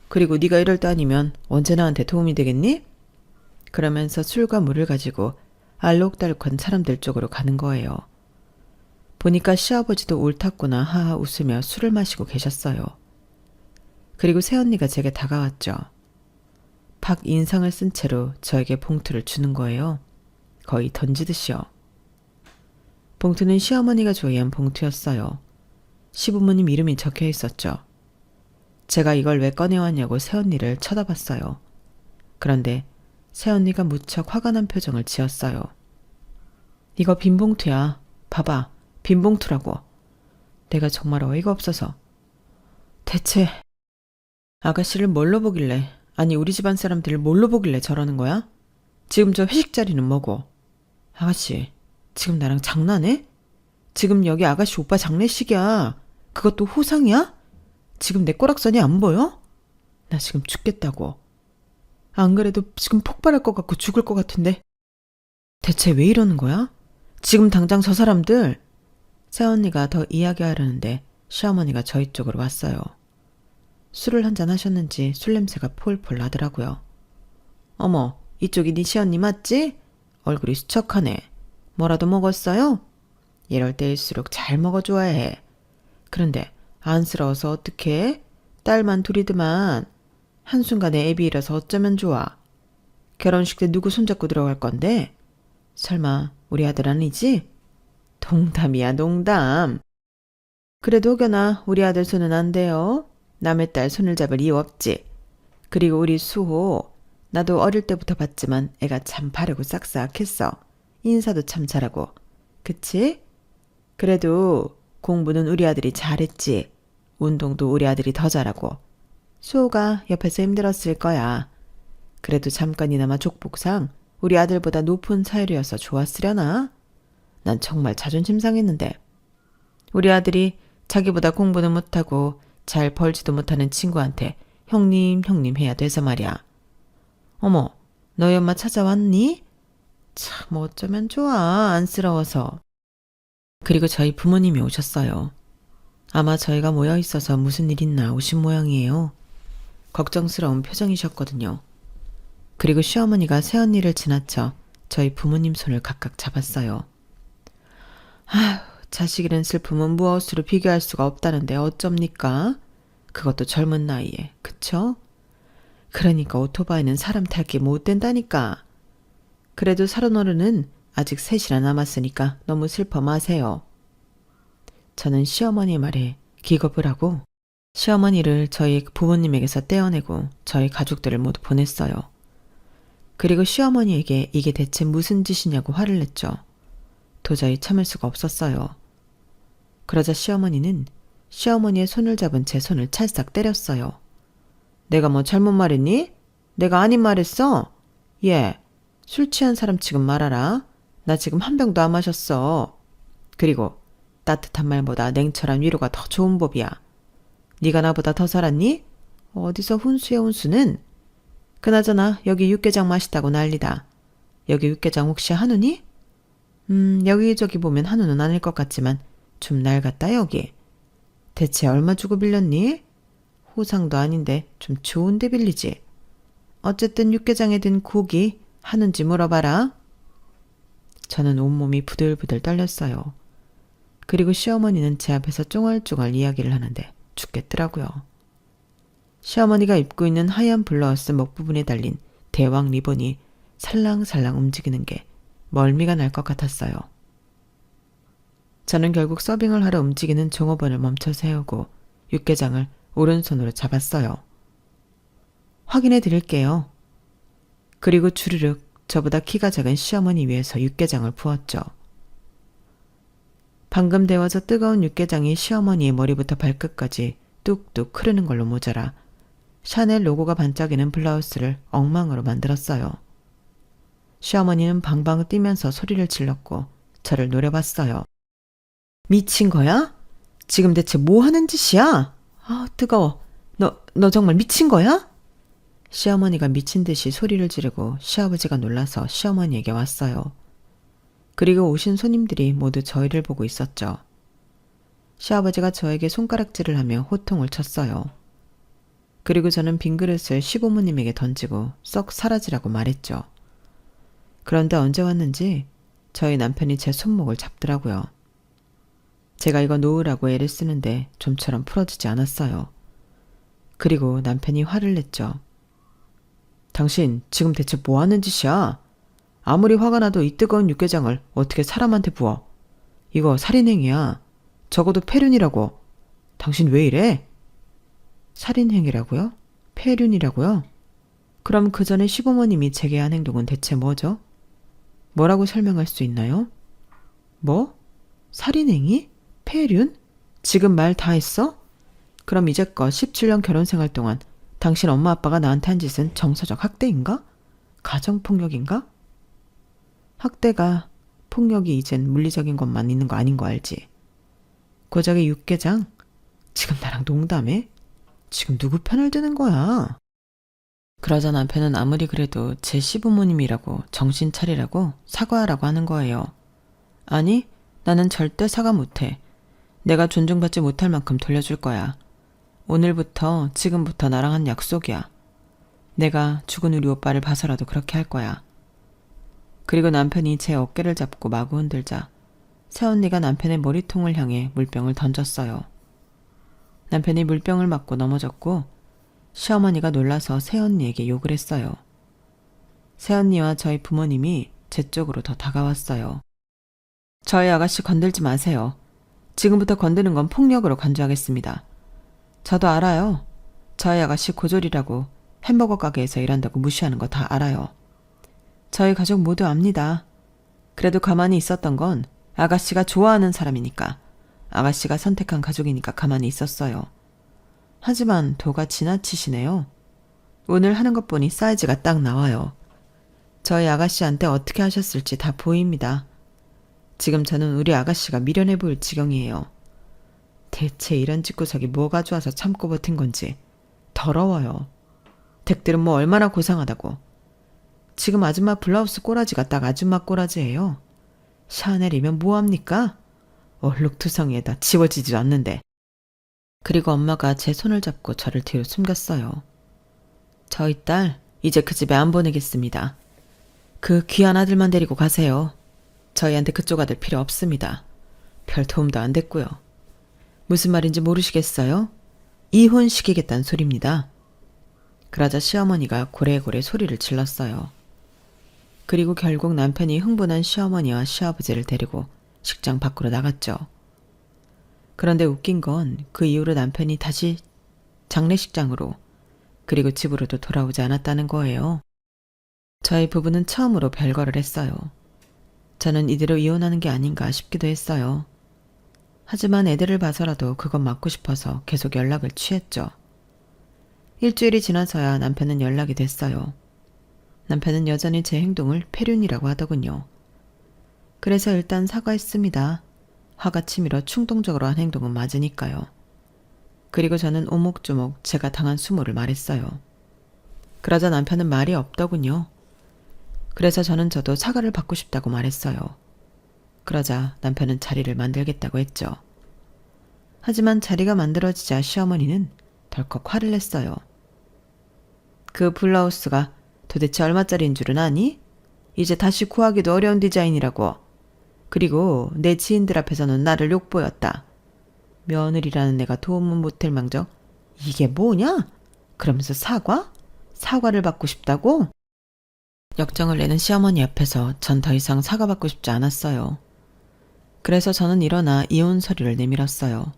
그리고 네가 이럴 때 아니면 언제 나한테 도움이 되겠니? 그러면서 술과 물을 가지고 알록달록한 사람들 쪽으로 가는 거예요. 보니까 시아버지도 옳았구나 하하 웃으며 술을 마시고 계셨어요. 그리고 새언니가 제게 다가왔죠. 박 인상을 쓴 채로 저에게 봉투를 주는 거예요. 거의 던지듯이요. 봉투는 시어머니가 조이한 봉투였어요. 시부모님 이름이 적혀 있었죠. 제가 이걸 왜 꺼내왔냐고 새언니를 쳐다봤어요. 그런데 새언니가 무척 화가 난 표정을 지었어요. 이거 빈 봉투야. 봐봐. 빈 봉투라고. 내가 정말 어이가 없어서. 대체 아가씨를 뭘로 보길래, 아니 우리 집안 사람들을 뭘로 보길래 저러는 거야? 지금 저 회식 자리는 뭐고? 아가씨, 지금 나랑 장난해? 지금 여기 아가씨 오빠 장례식이야. 그것도 호상이야? 지금 내 꼬락선이 안 보여? 나 지금 죽겠다고. 안 그래도 지금 폭발할 것 같고 죽을 것 같은데. 대체 왜 이러는 거야? 지금 당장 저 사람들. 새언니가 더 이야기하려는데 시어머니가 저희 쪽으로 왔어요. 술을 한잔 하셨는지 술 냄새가 폴폴 나더라고요. 어머, 이쪽이 네 시언니 맞지? 얼굴이 수척하네. 뭐라도 먹었어요? 이럴 때일수록 잘 먹어줘야 해. 그런데 안쓰러워서 어떡해? 딸만 둘이더만. 한순간에 애비 일어서 어쩌면 좋아. 결혼식 때 누구 손잡고 들어갈 건데? 설마 우리 아들 아니지? 농담이야, 농담. 그래도 혹여나 우리 아들 손은 안 돼요. 남의 딸 손을 잡을 이유 없지. 그리고 우리 수호, 나도 어릴 때부터 봤지만 애가 참 바르고 싹싹했어. 인사도 참 잘하고. 그치? 그래도 공부는 우리 아들이 잘했지. 운동도 우리 아들이 더 잘하고. 수호가 옆에서 힘들었을 거야. 그래도 잠깐이나마 족복상 우리 아들보다 높은 사유리여서 좋았으려나? 난 정말 자존심 상했는데. 우리 아들이 자기보다 공부는 못하고 잘 벌지도 못하는 친구한테 형님 형님 해야 돼서 말이야. 어머, 너희 엄마 찾아왔니? 참 어쩌면 좋아, 안쓰러워서. 그리고 저희 부모님이 오셨어요. 아마 저희가 모여 있어서 무슨 일 있나 오신 모양이에요. 걱정스러운 표정이셨거든요. 그리고 시어머니가 새언니를 지나쳐 저희 부모님 손을 각각 잡았어요. 아휴, 자식 잃은 슬픔은 무엇으로 비교할 수가 없다는데 어쩝니까? 그것도 젊은 나이에, 그쵸? 그러니까 오토바이는 사람 탈게 못 된다니까. 그래도 살아노르는 아직 셋이나 남았으니까 너무 슬퍼 마세요. 저는 시어머니의 말에 기겁을 하고 시어머니를 저희 부모님에게서 떼어내고 저희 가족들을 모두 보냈어요. 그리고 시어머니에게 이게 대체 무슨 짓이냐고 화를 냈죠. 도저히 참을 수가 없었어요. 그러자 시어머니는 시어머니의 손을 잡은 제 손을 찰싹 때렸어요. 내가 뭐 잘못 말했니? 내가 아닌 말했어? 예, 술 취한 사람 지금 말하라. 나 지금 한 병도 안 마셨어. 그리고 따뜻한 말보다 냉철한 위로가 더 좋은 법이야. 네가 나보다 더 살았니? 어디서 훈수야 훈수는? 그나저나 여기 육개장 맛있다고 난리다. 여기 육개장 혹시 한우니? 여기저기 보면 한우는 아닐 것 같지만 좀 낡았다 여기. 대체 얼마 주고 빌렸니? 호상도 아닌데 좀 좋은데 빌리지. 어쨌든 육개장에 든 고기 한우인지 물어봐라. 저는 온몸이 부들부들 떨렸어요. 그리고 시어머니는 제 앞에서 쫑알쫑알 이야기를 하는데 죽겠더라고요. 시어머니가 입고 있는 하얀 블라우스 목 부분에 달린 대왕 리본이 살랑살랑 움직이는 게 멀미가 날 것 같았어요. 저는 결국 서빙을 하러 움직이는 종업원을 멈춰 세우고 육개장을 오른손으로 잡았어요. 확인해 드릴게요. 그리고 주르륵 저보다 키가 작은 시어머니 위에서 육개장을 부었죠. 방금 데워져 뜨거운 육개장이 시어머니의 머리부터 발끝까지 뚝뚝 흐르는 걸로 모자라 샤넬 로고가 반짝이는 블라우스를 엉망으로 만들었어요. 시어머니는 방방 뛰면서 소리를 질렀고 저를 노려봤어요. 미친 거야? 지금 대체 뭐 하는 짓이야? 아, 뜨거워. 너 정말 미친 거야? 시어머니가 미친 듯이 소리를 지르고 시아버지가 놀라서 시어머니에게 왔어요. 그리고 오신 손님들이 모두 저희를 보고 있었죠. 시아버지가 저에게 손가락질을 하며 호통을 쳤어요. 그리고 저는 빈 그릇을 시부모님에게 던지고 썩 사라지라고 말했죠. 그런데 언제 왔는지 저희 남편이 제 손목을 잡더라고요. 제가 이거 놓으라고 애를 쓰는데 좀처럼 풀어지지 않았어요. 그리고 남편이 화를 냈죠. 당신 지금 대체 뭐 하는 짓이야? 아무리 화가 나도 이 뜨거운 육개장을 어떻게 사람한테 부어? 이거 살인행위야. 적어도 폐륜이라고. 당신 왜 이래? 살인행위라고요? 폐륜이라고요? 그럼 그 전에 시부모님이 제게 한 행동은 대체 뭐죠? 뭐라고 설명할 수 있나요? 뭐? 살인행위? 폐륜? 지금 말 다 했어? 그럼 이제껏 17년 결혼생활 동안 당신 엄마 아빠가 나한테 한 짓은 정서적 학대인가? 가정폭력인가? 학대가 폭력이 이젠 물리적인 것만 있는 거 아닌 거 알지? 고작의 육개장? 지금 나랑 농담해? 지금 누구 편을 드는 거야? 그러자 남편은 아무리 그래도 제 시부모님이라고 정신 차리라고 사과하라고 하는 거예요. 아니, 나는 절대 사과 못해. 내가 존중받지 못할 만큼 돌려줄 거야. 오늘부터, 지금부터 나랑 한 약속이야. 내가 죽은 우리 오빠를 봐서라도 그렇게 할 거야. 그리고 남편이 제 어깨를 잡고 마구 흔들자 새언니가 남편의 머리통을 향해 물병을 던졌어요. 남편이 물병을 맞고 넘어졌고 시어머니가 놀라서 새언니에게 욕을 했어요. 새언니와 저희 부모님이 제 쪽으로 더 다가왔어요. 저희 아가씨 건들지 마세요. 지금부터 건드는 건 폭력으로 간주하겠습니다. 저도 알아요. 저희 아가씨 고졸이라고 햄버거 가게에서 일한다고 무시하는 거 다 알아요. 저희 가족 모두 압니다. 그래도 가만히 있었던 건 아가씨가 좋아하는 사람이니까, 아가씨가 선택한 가족이니까 가만히 있었어요. 하지만 도가 지나치시네요. 오늘 하는 것 보니 사이즈가 딱 나와요. 저희 아가씨한테 어떻게 하셨을지 다 보입니다. 지금 저는 우리 아가씨가 미련해 보일 지경이에요. 대체 이런 집구석이 뭐가 좋아서 참고 버틴 건지 더러워요. 댁들은 뭐 얼마나 고상하다고. 지금 아줌마 블라우스 꼬라지가 딱 아줌마 꼬라지예요. 샤넬이면 뭐합니까? 얼룩투성이에다 지워지지도 않는데. 그리고 엄마가 제 손을 잡고 저를 뒤로 숨겼어요. 저희 딸 이제 그 집에 안 보내겠습니다. 그 귀한 아들만 데리고 가세요. 저희한테 그쪽 아들 필요 없습니다. 별 도움도 안 됐고요. 무슨 말인지 모르시겠어요? 이혼시키겠다는 소리입니다. 그러자 시어머니가 고래고래 소리를 질렀어요. 그리고 결국 남편이 흥분한 시어머니와 시아버지를 데리고 식장 밖으로 나갔죠. 그런데 웃긴 건 그 이후로 남편이 다시 장례식장으로 그리고 집으로도 돌아오지 않았다는 거예요. 저희 부부는 처음으로 별거를 했어요. 저는 이대로 이혼하는 게 아닌가 싶기도 했어요. 하지만 애들을 봐서라도 그건 맞고 싶어서 계속 연락을 취했죠. 일주일이 지나서야 남편은 연락이 됐어요. 남편은 여전히 제 행동을 폐륜이라고 하더군요. 그래서 일단 사과했습니다. 화가 치밀어 충동적으로 한 행동은 맞으니까요. 그리고 저는 오목조목 제가 당한 수모를 말했어요. 그러자 남편은 말이 없더군요. 그래서 저도 사과를 받고 싶다고 말했어요. 그러자 남편은 자리를 만들겠다고 했죠. 하지만 자리가 만들어지자 시어머니는 덜컥 화를 냈어요. 그 블라우스가 도대체 얼마짜리인 줄은 아니? 이제 다시 구하기도 어려운 디자인이라고. 그리고 내 지인들 앞에서는 나를 욕보였다. 며느리라는 내가 도움은 못할 망정 이게 뭐냐? 그러면서 사과? 사과를 받고 싶다고? 역정을 내는 시어머니 앞에서 전 더 이상 사과받고 싶지 않았어요. 그래서 저는 일어나 이혼 서류를 내밀었어요.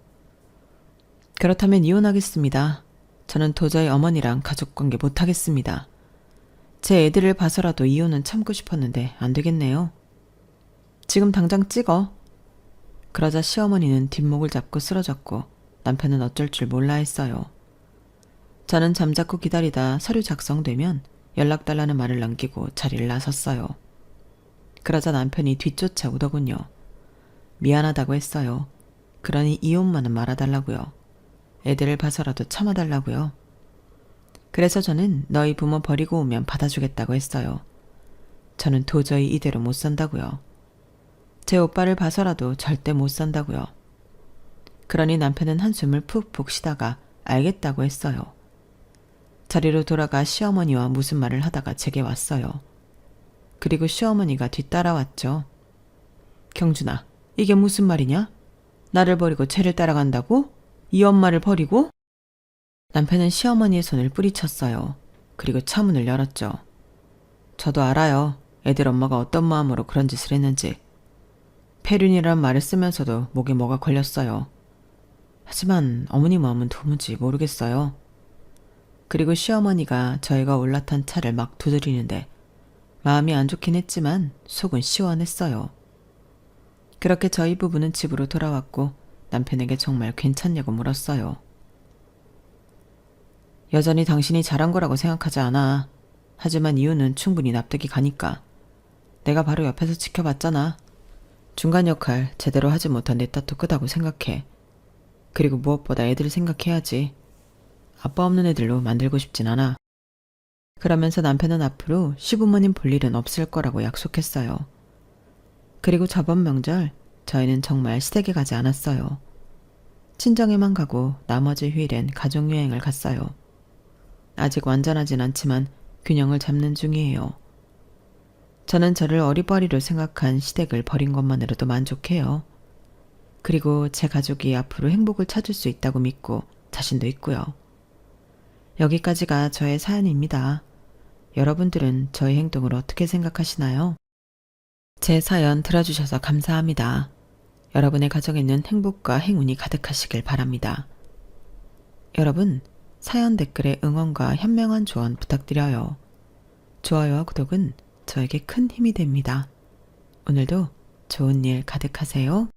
그렇다면 이혼하겠습니다. 저는 도저히 어머니랑 가족관계 못하겠습니다. 제 애들을 봐서라도 이혼은 참고 싶었는데 안 되겠네요. 지금 당장 찍어. 그러자 시어머니는 뒷목을 잡고 쓰러졌고 남편은 어쩔 줄 몰라 했어요. 저는 잠자코 기다리다 서류 작성되면 연락달라는 말을 남기고 자리를 나섰어요. 그러자 남편이 뒤쫓아 오더군요. 미안하다고 했어요. 그러니 이혼만은 말아달라고요. 애들을 봐서라도 참아달라고요. 그래서 저는 너희 부모 버리고 오면 받아주겠다고 했어요. 저는 도저히 이대로 못 산다고요. 제 오빠를 봐서라도 절대 못 산다고요. 그러니 남편은 한숨을 푹푹 쉬다가 알겠다고 했어요. 자리로 돌아가 시어머니와 무슨 말을 하다가 제게 왔어요. 그리고 시어머니가 뒤따라왔죠. 경준아, 이게 무슨 말이냐? 나를 버리고 쟤를 따라간다고? 이 엄마를 버리고? 남편은 시어머니의 손을 뿌리쳤어요. 그리고 차문을 열었죠. 저도 알아요. 애들 엄마가 어떤 마음으로 그런 짓을 했는지. 폐륜이란 말을 쓰면서도 목에 뭐가 걸렸어요. 하지만 어머니 마음은 도무지 모르겠어요. 그리고 시어머니가 저희가 올라탄 차를 막 두드리는데 마음이 안 좋긴 했지만 속은 시원했어요. 그렇게 저희 부부는 집으로 돌아왔고 남편에게 정말 괜찮냐고 물었어요. 여전히 당신이 잘한 거라고 생각하지 않아. 하지만 이유는 충분히 납득이 가니까. 내가 바로 옆에서 지켜봤잖아. 중간 역할 제대로 하지 못한 내 탓도 끄다고 생각해. 그리고 무엇보다 애들을 생각해야지. 아빠 없는 애들로 만들고 싶진 않아. 그러면서 남편은 앞으로 시부모님 볼 일은 없을 거라고 약속했어요. 그리고 저번 명절 저희는 정말 시댁에 가지 않았어요. 친정에만 가고 나머지 휴일엔 가족여행을 갔어요. 아직 완전하진 않지만 균형을 잡는 중이에요. 저는 저를 어리버리로 생각한 시댁을 버린 것만으로도 만족해요. 그리고 제 가족이 앞으로 행복을 찾을 수 있다고 믿고 자신도 있고요. 여기까지가 저의 사연입니다. 여러분들은 저의 행동을 어떻게 생각하시나요? 제 사연 들어주셔서 감사합니다. 여러분의 가정에는 행복과 행운이 가득하시길 바랍니다. 여러분, 사연 댓글에 응원과 현명한 조언 부탁드려요. 좋아요와 구독은 저에게 큰 힘이 됩니다. 오늘도 좋은 일 가득하세요.